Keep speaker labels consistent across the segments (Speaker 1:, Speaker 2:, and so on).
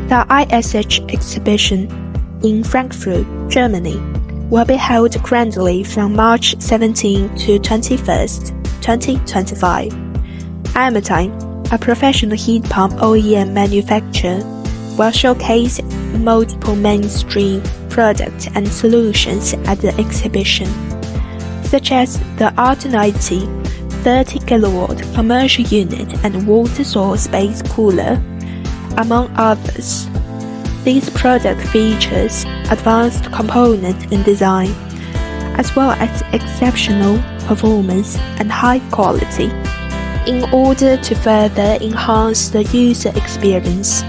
Speaker 1: The ISH exhibition in Frankfurt, Germany, will be held grandly from March 17 to 21st, 2025. Amitime, a professional heat pump OEM manufacturer, will showcase multiple mainstream products and solutions at the exhibition, such as the R290 30 kW commercial unit and water source-based cooler, among others. These product features advanced component and design, as well as exceptional performance and high quality. In order to further enhance the user experience,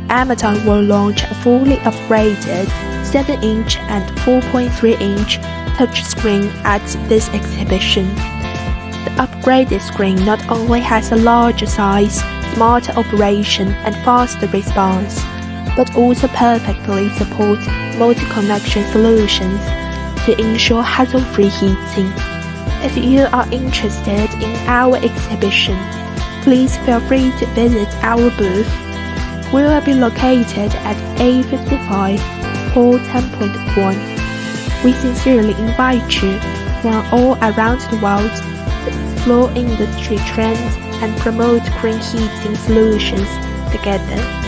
Speaker 1: Amitime will launch a fully upgraded 7-inch and 4.3-inch touchscreen at this exhibition. The upgraded screen not only has a larger size, smarter operation, and faster response, but also perfectly supports multi-connection solutions to ensure hassle-free heating. If you are interested in our exhibition, please feel free to visit our booth. We will be located at A55, Hall 10.1. We sincerely invite you from all around the world to explore industry trends and promote green heating solutions together.